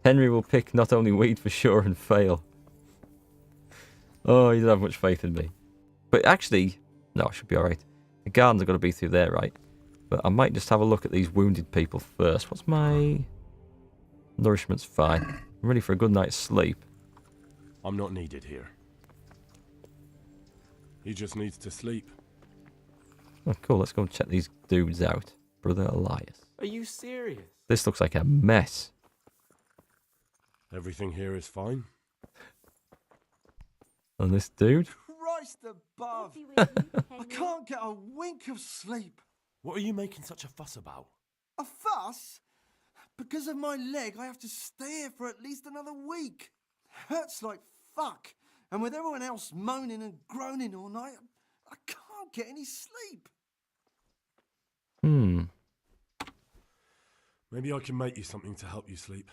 Henry will pick not only weed for sure and fail. Oh, he doesn't have much faith in me. But actually, no, I should be alright. The gardens are going to be through there, right? But I might just have a look at these wounded people first. What's my... Nourishment's fine. I'm ready for a good night's sleep. I'm not needed here. He just needs to sleep. Oh, cool. Let's go and check these dudes out. Brother Elias. Are you serious? This looks like a mess. Everything here is fine. And this dude? Christ above! I can't get a wink of sleep. What are you making such a fuss about? A fuss? Because of my leg, I have to stay here for at least another week. Hurts like fuck. And with everyone else moaning and groaning all night, I can't get any sleep. Maybe I can make you something to help you sleep.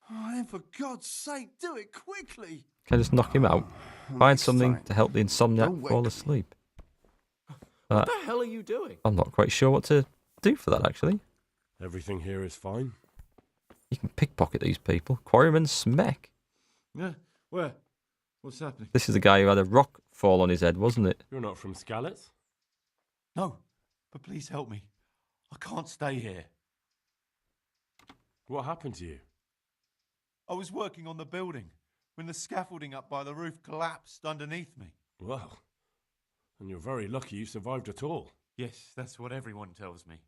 Oh, and for God's sake, do it quickly. Can I just knock him out? Find something to help the insomniac fall asleep. What the hell are you doing? I'm not quite sure what to do for that, actually. Everything here is fine. You can pickpocket these people. Quarryman Smeck. Yeah, where? What's happening? This is the guy who had a rock fall on his head, wasn't it? You're not from Skalitz? No, but please help me. I can't stay here. What happened to you? I was working on the building when the scaffolding up by the roof collapsed underneath me. Well, and you're very lucky you survived at all. Yes, that's what everyone tells me.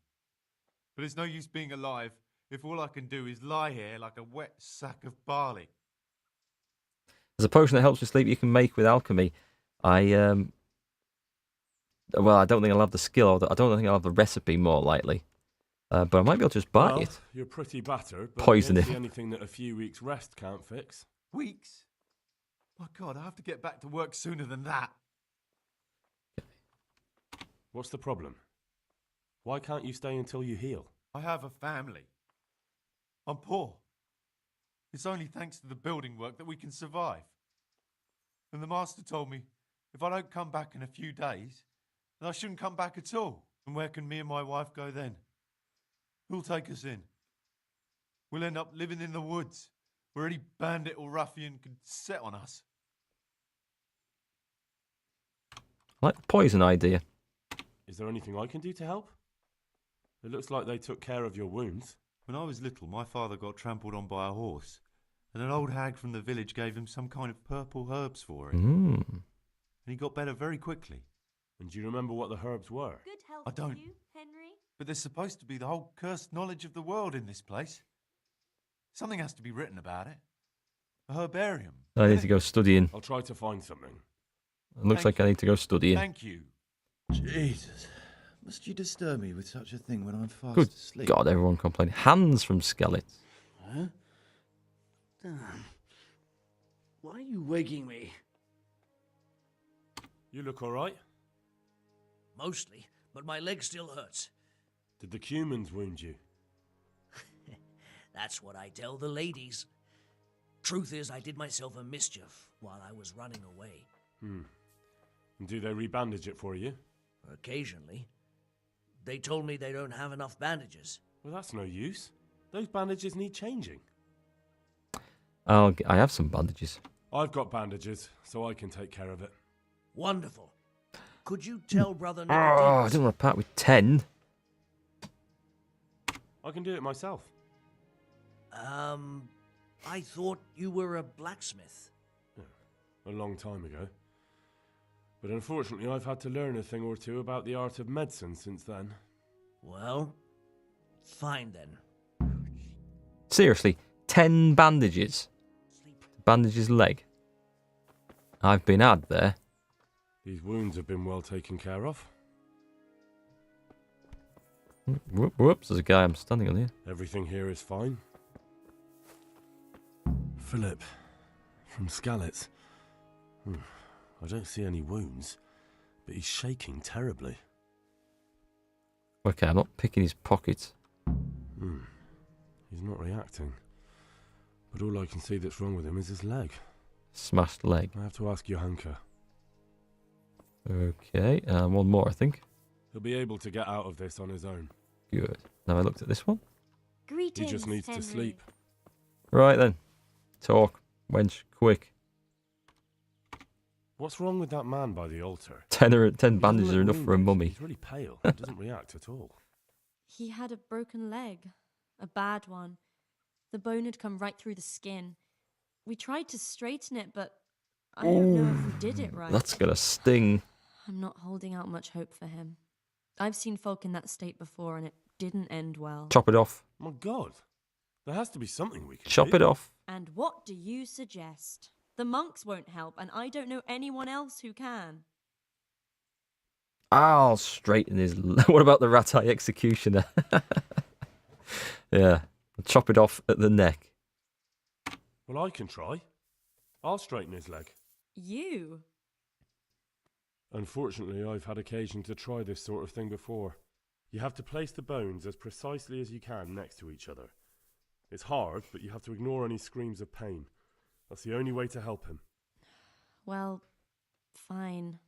But it's no use being alive if all I can do is lie here like a wet sack of barley. There's a potion that helps you sleep you can make with alchemy. Well, I don't think I'll have the skill. I don't think I'll have the recipe, more likely. But I might be able to just buy it. You're pretty battered, but Poison I him. don't see anything that a few weeks' rest can't fix. Weeks? My God, I have to get back to work sooner than that. What's the problem? Why can't you stay until you heal? I have a family. I'm poor. It's only thanks to the building work that we can survive. And the master told me if I don't come back in a few days, then I shouldn't come back at all. And where can me and my wife go then? Who'll take us in? We'll end up living in the woods, where any bandit or ruffian could set on us. I like the poison idea. Is there anything I can do to help? It looks like they took care of your wounds. When I was little, my father got trampled on by a horse, and an old hag from the village gave him some kind of purple herbs for it. And he got better very quickly. And do you remember what the herbs were? Good health I don't. to you, Henry. But there's supposed to be the whole cursed knowledge of the world in this place. Something has to be written about it. A herbarium. I need to go studying. I'll try to find something. It looks like I need to go studying. Thank you. Jesus. Must you disturb me with such a thing when I'm fast Good asleep? God, everyone complaining. Hands from Skalitz. Huh? Damn. Why are you waking me? You look all right? Mostly, but my leg still hurts. Did the cumans wound you? That's what I tell the ladies. Truth is, I did myself a mischief while I was running away. And do they rebandage it for you? Occasionally. They told me they don't have enough bandages. Well, that's no use. Those bandages need changing. I have some bandages. I've got bandages, so I can take care of it. Wonderful. Could you tell Brother Oh, I Nicodemus? don't want to part with 10. I can do it myself. I thought you were a blacksmith. A long time ago. But unfortunately, I've had to learn a thing or two about the art of medicine since then. Well, fine then. Seriously, 10 bandages. Sleep. Bandage his leg. I've been had there. These wounds have been well taken care of. Whoops, there's a guy I'm standing on here. Everything here is fine. Philip, from Skalitz. I don't see any wounds, but he's shaking terribly. Okay, I'm not picking his pockets. He's not reacting. But all I can see that's wrong with him is his leg. Smashed leg. I have to ask Johanka. Okay, one more, I think. He'll be able to get out of this on his own. Good. Now I looked at this one. Greetings, He just needs Henry. to sleep. Right then. Talk, wench, quick. What's wrong with that man by the altar? 10 He doesn't bandages look are enough for a wounded. mummy. He's really pale. He doesn't react at all. He had a broken leg, a bad one. The bone had come right through the skin. We tried to straighten it, but I don't know if we did it right. That's gonna sting. I'm not holding out much hope for him. I've seen folk in that state before, and it didn't end well. Chop it off. My God. There has to be something we can Chop do. it off. And what do you suggest? The monks won't help, and I don't know anyone else who can. I'll straighten his... What about the rat-eye executioner? Yeah. Chop it off at the neck. Well, I can try. I'll straighten his leg. You? Unfortunately, I've had occasion to try this sort of thing before. You have to place the bones as precisely as you can next to each other. It's hard, but you have to ignore any screams of pain. That's the only way to help him. Well, fine.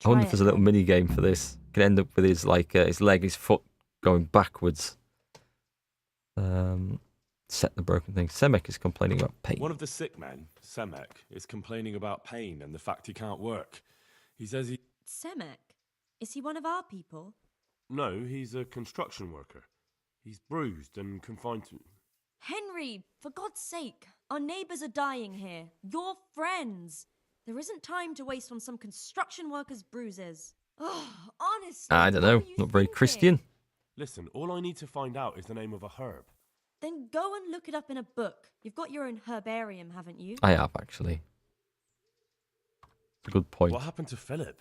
I wonder Try if there's it a little then. mini game for this. Could end up with his his leg, his foot going backwards. Set the broken thing. Semek is complaining about pain. One of the sick men, Semek, is complaining about pain and the fact he can't work. He says he... Semek? Is he one of our people? No, he's a construction worker. He's bruised and confined to... Henry, for God's sake, our neighbours are dying here. You're friends. There isn't time to waste on some construction worker's bruises. Oh, honestly. I don't what know. were you Not very thinking? Christian. Listen, all I need to find out is the name of a herb. Then go and look it up in a book. You've got your own herbarium, haven't you? I have, actually. It's a good point. What happened to Philip?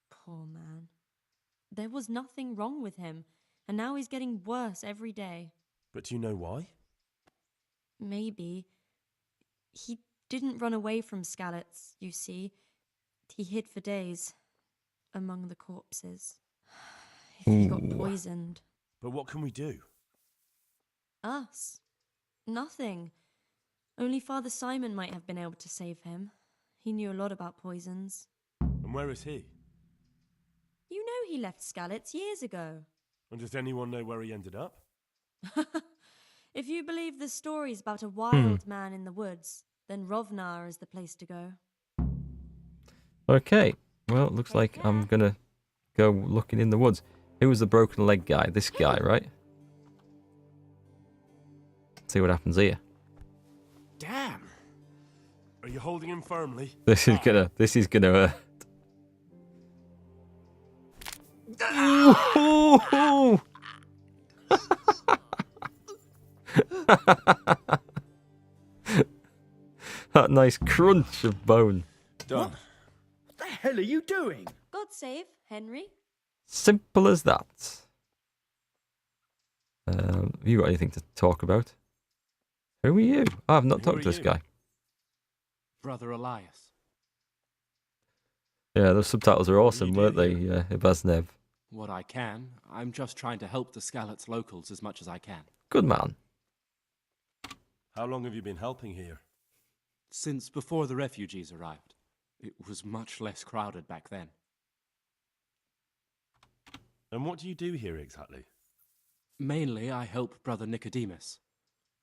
Poor man. There was nothing wrong with him, and now he's getting worse every day. But do you know why? Maybe. He didn't run away from Skalitz, you see. He hid for days among the corpses. He got poisoned. But what can we do? Us? Nothing. Only Father Simon might have been able to save him. He knew a lot about poisons. And where is he? You know he left Skalitz years ago. And does anyone know where he ended up? If you believe the stories about a wild man in the woods, then Rovnar is the place to go. Okay. Well, it looks like I'm going to go looking in the woods. Who was the broken leg guy? This guy, right? See what happens here. Damn. Are you holding him firmly? This is gonna Ooh! That nice crunch of bone. Done. What the hell are you doing? God save Henry. Simple as that. Have you got anything to talk about? Who are you? Oh, I've not Who talked are to this you? guy. Brother Elias. Yeah, those subtitles are awesome, do weren't they, here? Ibaznev? What I can. I'm just trying to help the Skalitz locals as much as I can. Good man. How long have you been helping here? Since before the refugees arrived. It was much less crowded back then. And what do you do here exactly? Mainly, I help Brother Nicodemus.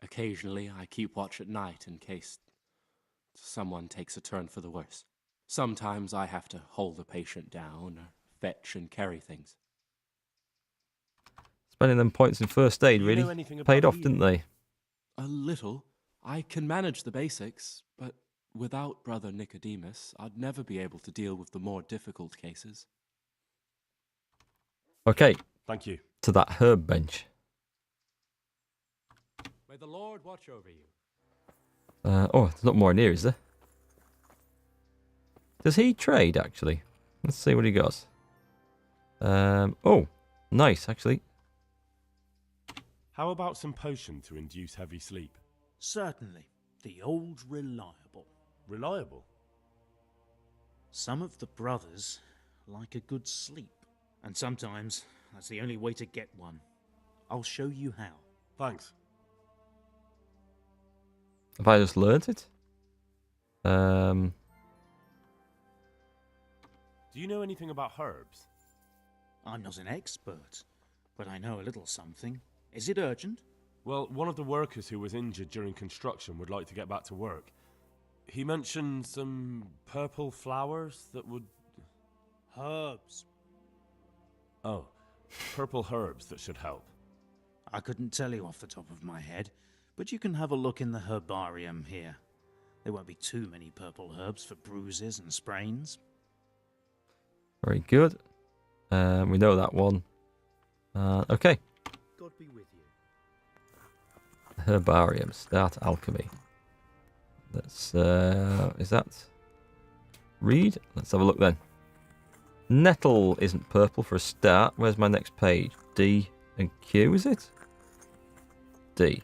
Occasionally, I keep watch at night in case someone takes a turn for the worse. Sometimes I have to hold a patient down or fetch and carry things. Spending them points in first aid Do you know really anything about paid off, healing? didn't they? A little. I can manage the basics, but without Brother Nicodemus, I'd never be able to deal with the more difficult cases. Okay, Thank you. to that herb bench. May the Lord watch over you. Oh, there's not more in here, is there? Does he trade, actually? Let's see what he got. Oh, nice, actually. How about some potion to induce heavy sleep? Certainly. The old reliable. Reliable? Some of the brothers like a good sleep, and sometimes that's the only way to get one. I'll show you how. Thanks. Have I just learnt it? Do you know anything about herbs? I'm not an expert, but I know a little something. Is it urgent? Well, one of the workers who was injured during construction would like to get back to work. He mentioned some purple flowers that would... Herbs. Oh, purple herbs that should help. I couldn't tell you off the top of my head, but you can have a look in the herbarium here. There won't be too many purple herbs for bruises and sprains. Very good. We know that one. Okay. God be with you. Herbarium. Start alchemy. Let's... is that... read? Let's have a look then. Nettle isn't purple for a start. Where's my next page? D and Q, is it? D.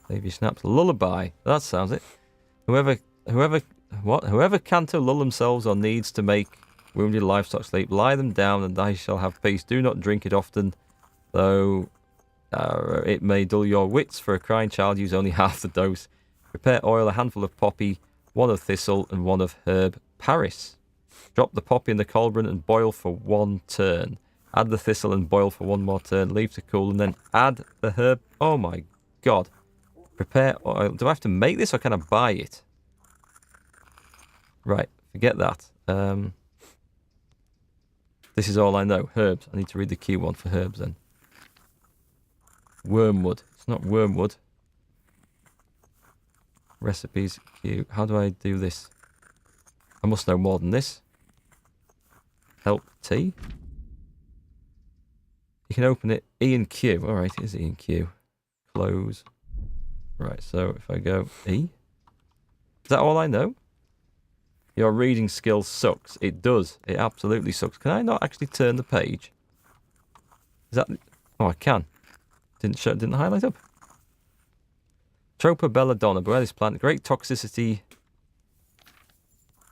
Baby snaps. Lullaby. That sounds it. Whoever can to lull themselves or needs to make wounded livestock sleep, lie them down and they shall have peace. Do not drink it often, though it may dull your wits. For a crying child, use only half the dose. Prepare oil, a handful of poppy, one of thistle, and one of herb Paris. Drop the poppy in the cauldron and boil for 1 turn. Add the thistle and boil for 1 more turn. Leave to cool and then add the herb. Oh my god. Prepare oil. Do I have to make this or can I buy it? Right, forget that. This is all I know. Herbs. I need to read the key one for herbs then. Wormwood. It's not wormwood. Recipes. Q. How do I do this? I must know more than this. Help T. You can open it. E and Q. Alright, here's E and Q. Close. Right, so if I go E. Is that all I know? Your reading skill sucks. It does. It absolutely sucks. Can I not actually turn the page? Is that... Oh, I can. Didn't highlight up. Tropa belladonna. Beware this plant. Great toxicity.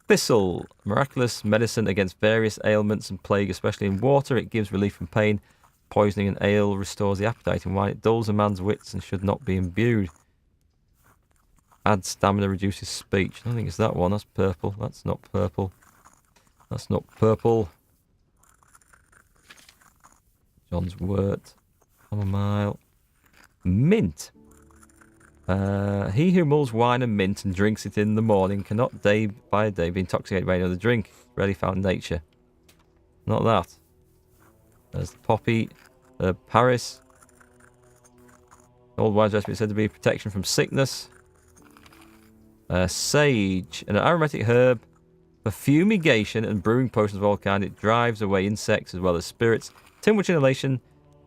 Thistle. Miraculous medicine against various ailments and plague, especially in water. It gives relief from pain. Poisoning and ale restores the appetite. And wine, it dulls a man's wits and should not be imbued. Add stamina, reduces speech. I don't think it's that one. That's purple. That's not purple. That's not purple. John's wort. Chamomile. Mint. He who mulls wine and mint and drinks it in the morning cannot day by day be intoxicated by another drink. Rarely found in nature. Not that. There's the poppy. Paris. Old wise recipe said to be protection from sickness. Sage, an aromatic herb for fumigation and brewing potions of all kinds. It drives away insects as well as spirits. Too much inhalation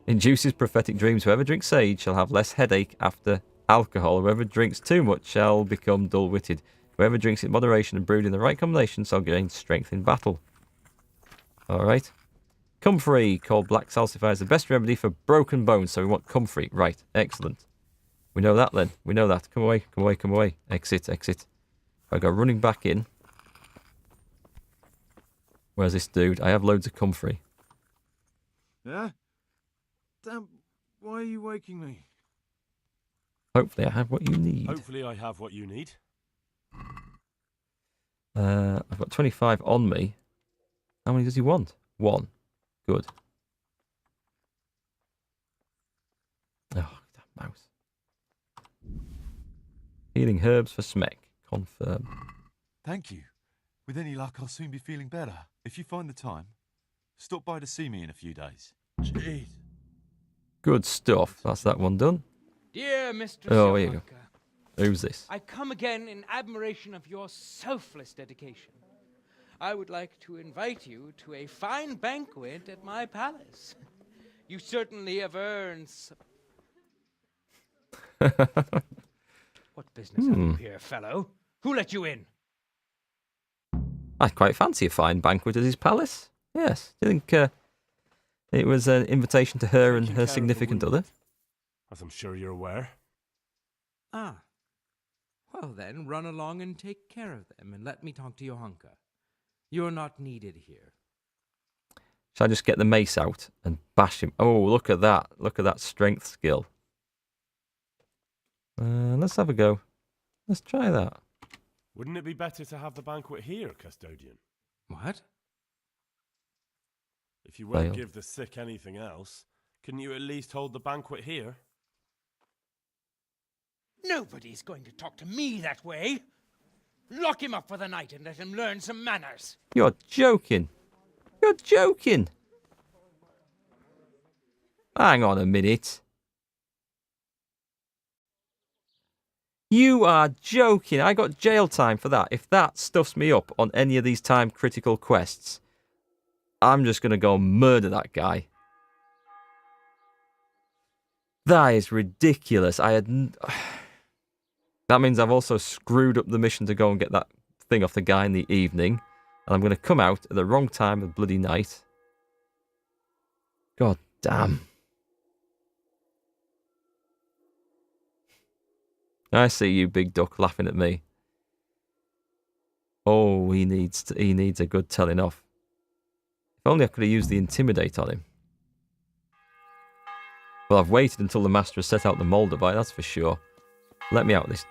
induces prophetic dreams. Whoever drinks sage shall have less headache after alcohol. Whoever drinks too much shall become dull-witted. Whoever drinks in moderation and brewed in the right combination shall gain strength in battle. Alright. Comfrey, called black salsify, is the best remedy for broken bones. So we want comfrey. Right, excellent. We know that then. We know that. Come away, come away, come away. Exit, exit. I go running back in. Where's this dude? I have loads of comfrey. Yeah? Damn, why are you waking me? Hopefully I have what you need. Hopefully I have what you need. I've got 25 on me. How many does he want? 1. Good. Oh, that mouse. Healing herbs for Smek. Confirm. Thank you. With any luck, I'll soon be feeling better. If you find the time, stop by to see me in a few days. Jeez. Good stuff. That's that one done. Dear Mistress Oh, here you Johanka, go. Who's this? I come again in admiration of your selfless dedication. I would like to invite you to a fine banquet at my palace. You certainly have earned some... What business have you here, fellow? Who let you in? I quite fancy a fine banquet at his palace. Yes. Do you think it was an invitation to her and her significant other? As I'm sure you're aware. Ah. Well then, run along and take care of them, and let me talk to Johanka. You're not needed here. Shall I just get the mace out and bash him? Oh, look at that. Look at that strength skill. Let's have a go. Let's try that. Wouldn't it be better to have the banquet here, custodian? What? If you won't Fail. give the sick anything else, couldn't you at least hold the banquet here? Nobody's going to talk to me that way. Lock him up for the night and let him learn some manners. You're joking. You're joking. Hang on a minute. You are joking. I got jail time for that. If that stuffs me up on any of these time-critical quests, I'm just going to go murder that guy. That is ridiculous. That means I've also screwed up the mission to go and get that thing off the guy in the evening. And I'm going to come out at the wrong time of bloody night. God damn. I see you, big duck, laughing at me. Oh, he needs a good telling off. If only I could have used the intimidate on him. Well, I've waited until the master has set out the Moldavite, that's for sure. Let me out of this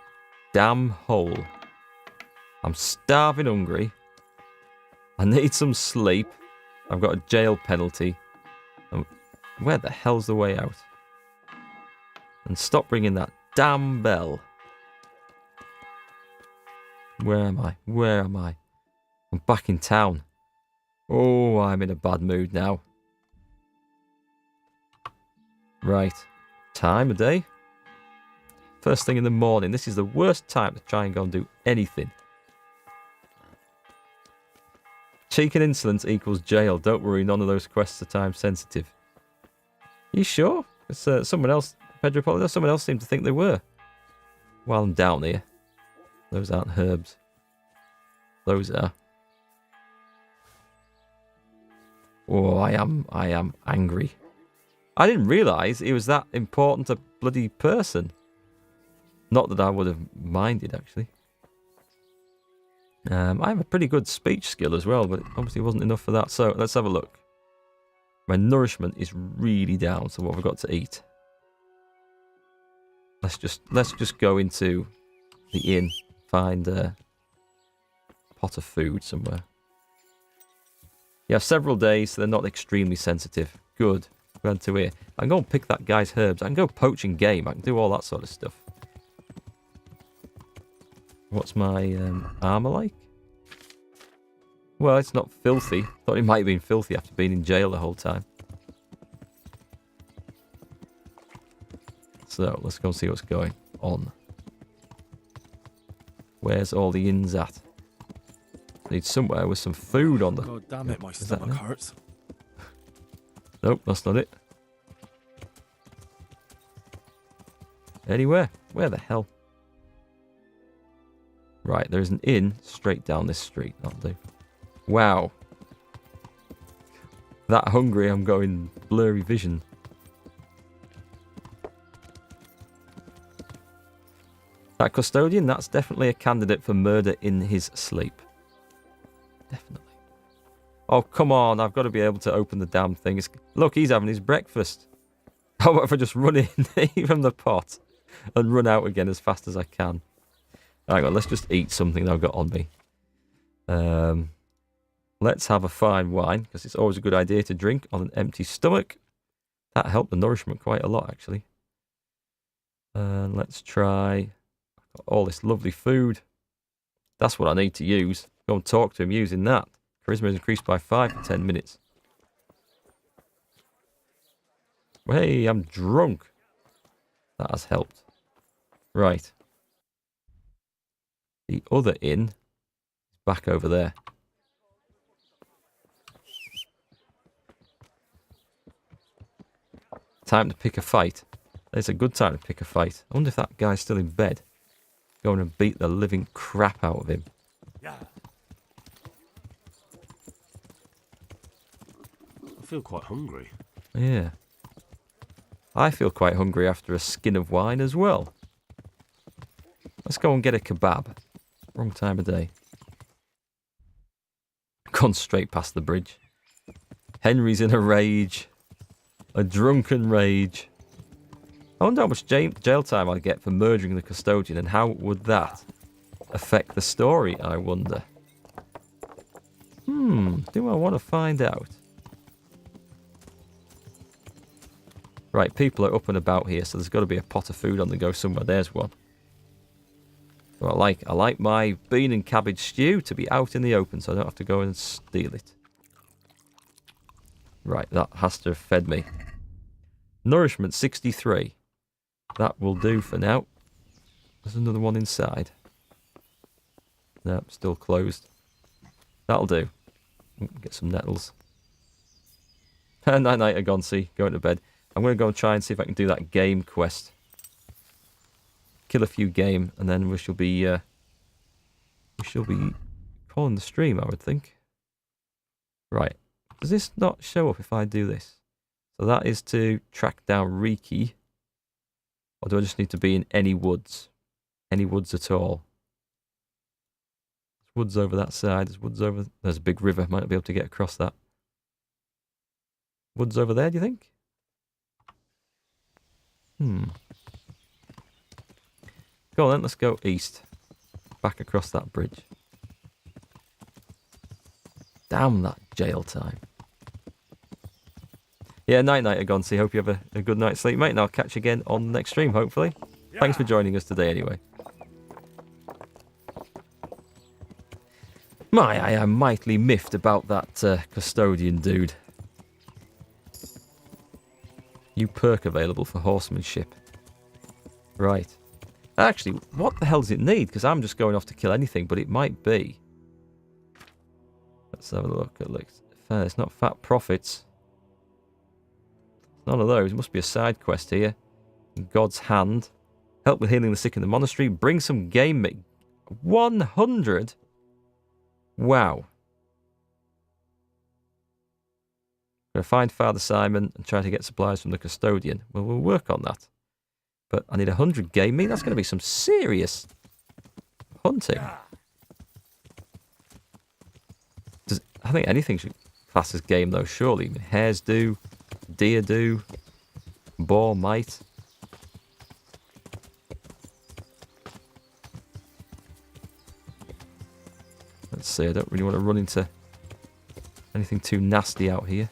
damn hole. I'm starving hungry. I need some sleep. I've got a jail penalty. Where the hell's the way out? And stop ringing that damn bell. Where am I? Where am I? I'm back in town. Oh, I'm in a bad mood now. Right. Time of day. First thing in the morning. This is the worst time to try and go and do anything. Cheek and insolence equals jail. Don't worry, none of those quests are time sensitive. You sure? It's someone else, Pedro Polo, someone else seemed to think they were. While I'm down here. Those aren't herbs. Those are. Oh, I am angry. I didn't realise he was that important a bloody person. Not that I would have minded, actually. I have a pretty good speech skill as well, but it obviously wasn't enough for that. So, let's have a look. My nourishment is really down, so what have I got to eat? Let's just go into the inn, find a pot of food somewhere. You have several days, so they're not extremely sensitive. Good. Go to here. I can go and pick that guy's herbs. I can go poaching game. I can do all that sort of stuff. What's my armour like? Well, it's not filthy. Thought it might have been filthy after being in jail the whole time. So, let's go and see what's going on. Where's all the inns at? Need somewhere with some food on the... God damn it, my stomach hurts. Nope, that's not it. Anywhere? Where the hell? Right, there's an inn straight down this street. That'll do. Wow. That hungry, I'm going blurry vision. That custodian, that's definitely a candidate for murder in his sleep. Definitely. Oh, come on. I've got to be able to open the damn thing. Look, he's having his breakfast. How about if I just run in from the pot and run out again as fast as I can? Hang on, let's just eat something that I've got on me. Let's have a fine wine, because it's always a good idea to drink on an empty stomach. That helped the nourishment quite a lot, actually. Let's try all this lovely food. That's what I need to use. Go and talk to him using that. Charisma is increased by 5 for 10 minutes. Hey, I'm drunk. That has helped. Right. The other inn is back over there. Time to pick a fight. It's a good time to pick a fight. I wonder if that guy's still in bed. Going and beat the living crap out of him. Yeah. I feel quite hungry. Yeah. I feel quite hungry after a skin of wine as well. Let's go and get a kebab. Wrong time of day. Gone straight past the bridge. Henry's in a rage. A drunken rage. I wonder how much jail time I'll get for murdering the custodian, and how would that affect the story, I wonder. Do I want to find out? Right, people are up and about here, so there's got to be a pot of food on the go somewhere. There's one. Well, I like my bean and cabbage stew to be out in the open, so I don't have to go and steal it. Right, that has to have fed me. Nourishment 63. That will do for now. There's another one inside. No, still closed. That'll do. Get some nettles. Night night, Agonsi. Going to bed. I'm going to go and try and see if I can do that game quest. Kill a few game, and then we shall be calling the stream, I would think. Right. Does this not show up if I do this? So that is to track down Riki. Or do I just need to be in any woods? Any woods at all? There's woods over that side. There's woods over... There's a big river. Might not be able to get across that. Woods over there, do you think? Go on then, let's go east. Back across that bridge. Damn that jail time. Yeah, night night, Agonsi. Hope you have a good night's sleep, mate, and I'll catch you again on the next stream, hopefully. Yeah. Thanks for joining us today, anyway. I am mightily miffed about that custodian dude. New perk available for horsemanship. Right. Actually, what the hell does it need? Because I'm just going off to kill anything, but it might be. Let's have a look. It's not fat profits. None of those. It must be a side quest here. God's hand. Help with healing the sick in the monastery. Bring some game meat. 100? Wow. Going to find Father Simon and try to get supplies from the custodian. Well, we'll work on that. But I need 100 game meat. That's going to be some serious hunting. I think anything should class as game, though, surely. I mean, hares do. Deer do. Boar might. Let's see. I don't really want to run into anything too nasty out here.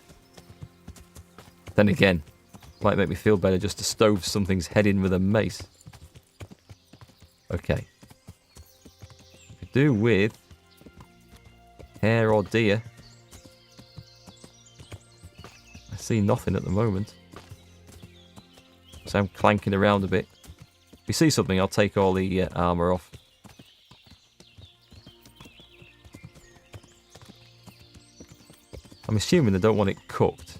Then again, might make me feel better just to stove something's head in with a mace. Okay. Could do with hare or deer. I see nothing at the moment. So I'm clanking around a bit. If we see something, I'll take all the armour off. I'm assuming they don't want it cooked.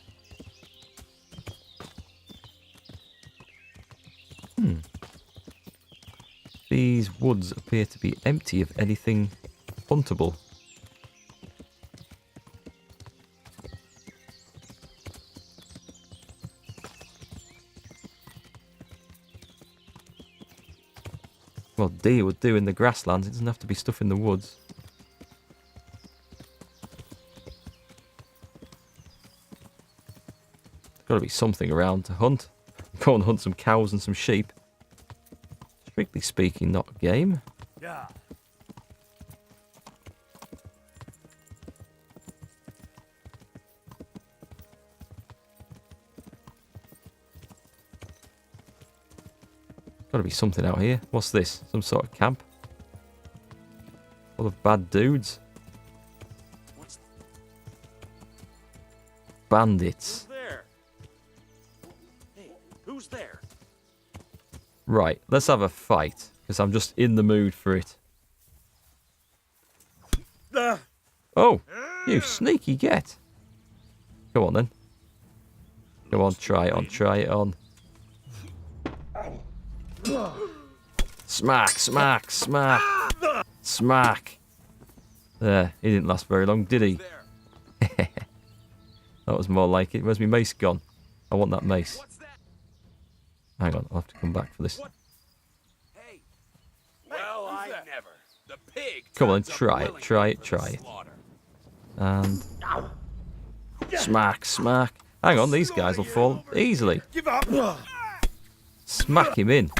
These woods appear to be empty of anything huntable. Well, deer would do in the grasslands. It doesn't have to be stuff in the woods. There's got to be something around to hunt. Go and hunt some cows and some sheep. Strictly speaking, not game. Yeah. Got to be something out here. What's this? Some sort of camp? Full of bad dudes. Bandits. Who's there? Hey, who's there? Right, let's have a fight, because I'm just in the mood for it. Oh, you sneaky get. Go on then. Go on, try it on, try it on. Smack, smack, smack. Smack. There, he didn't last very long, did he? That was more like it. Where's my mace gone? I want that mace. Hang on, I'll have to come back for this. Hey. Well, I never. The pig. Come on, try it, try it, try it. And smack, smack. Hang on, these guys will fall easily. Give up. Smack him in.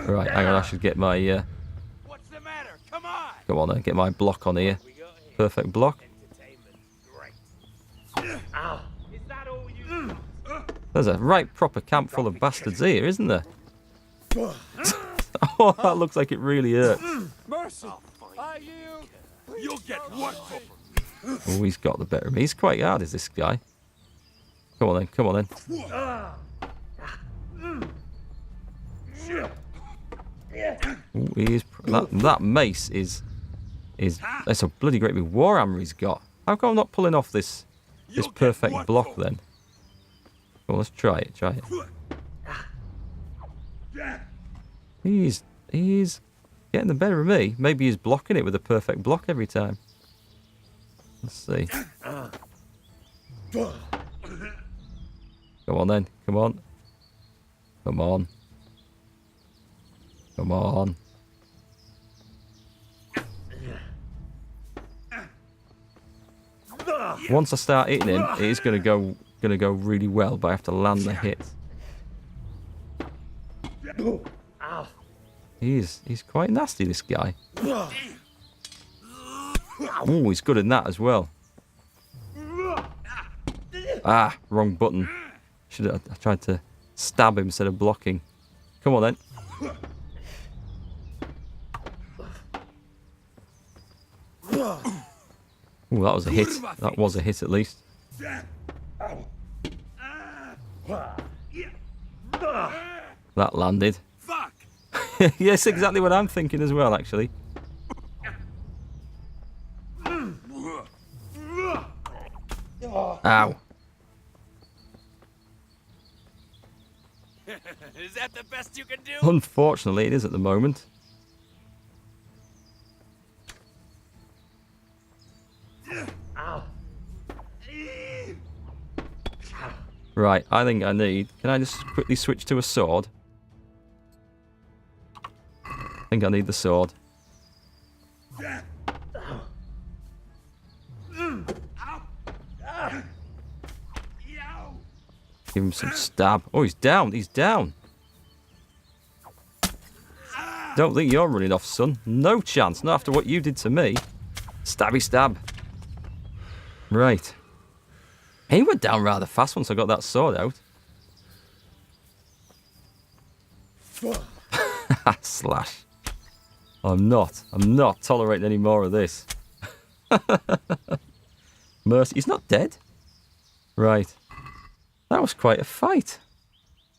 Right, hang on, I should get my What's the matter? Come on. come on then, get my block on here. Perfect block. There's a right proper camp full of bastards here, isn't there? Oh, that looks like it really hurts. Mercy! I yield! You'll get what for? Oh, he's got the better of me. He's quite hard, is this guy? Come on then, come on then. Ooh, that mace is that's a bloody great big warhammer he's got. How come I'm not pulling off this perfect block then? Well, let's try it. He's getting the better of me. Maybe he's blocking it with a perfect block every time. Let's see. Come on then. Come on. Come on. Come on. Once I start hitting him, it is gonna go really well, but I have to land the hit. He's quite nasty, this guy. Oh, he's good in that as well. Ah, wrong button. I tried to stab him instead of blocking. Come on then. Oh, that was a hit. That was a hit at least. That landed. Yes, exactly what I'm thinking as well, actually. Ow. Is that the best you can do? Unfortunately, it is at the moment. Right, I think I need... Can I just quickly switch to a sword? I think I need the sword. Give him some stab. Oh, he's down. He's down. Don't think you're running off, son. No chance. Not after what you did to me. Stabby stab. Right. He went down rather fast once I got that sword out. Slash. I'm not tolerating any more of this. Mercy. He's not dead. Right. That was quite a fight.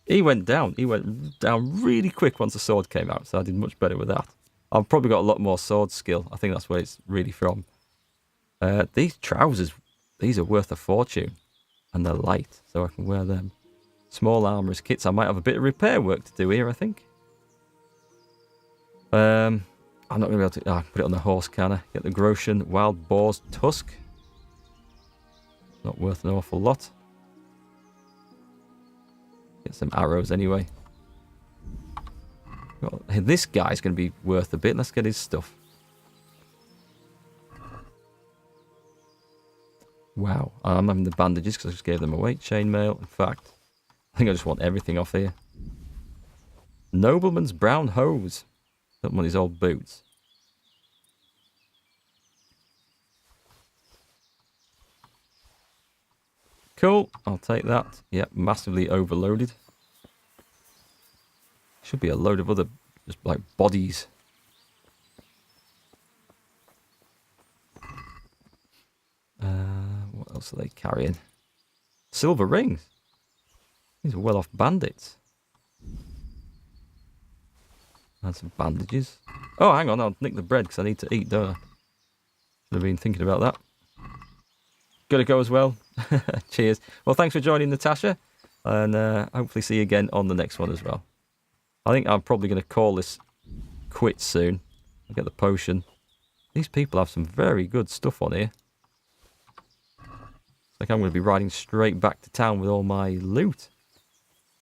He went down. He went down really quick once the sword came out, so I did much better with that. I've probably got a lot more sword skill. I think that's where it's really from. These trousers, these are worth a fortune. And they're light, so I can wear them. Small armorer's kits. I might have a bit of repair work to do here, I think. I'm not going to be able to... put it on the horse, can I? Get the Groshan Wild Boar's Tusk. Not worth an awful lot. Get some arrows anyway. Well, this guy's going to be worth a bit. Let's get his stuff. Wow. I'm having the bandages because I just gave them away. Chainmail. In fact, I think I just want everything off here. Nobleman's brown hose. Don't want his old boots. Cool. I'll take that. Yep, massively overloaded. Should be a load of other, just like bodies. What else are they carrying? Silver rings. These are well-off bandits. And some bandages. Oh, hang on. I'll nick the bread because I need to eat, don't I? Should have been thinking about that. Gotta go as well. Cheers. Well, thanks for joining, Natasha. And hopefully see you again on the next one as well. I think I'm probably going to call this quits soon. I'll get the potion. These people have some very good stuff on here. It's like I'm going to be riding straight back to town with all my loot.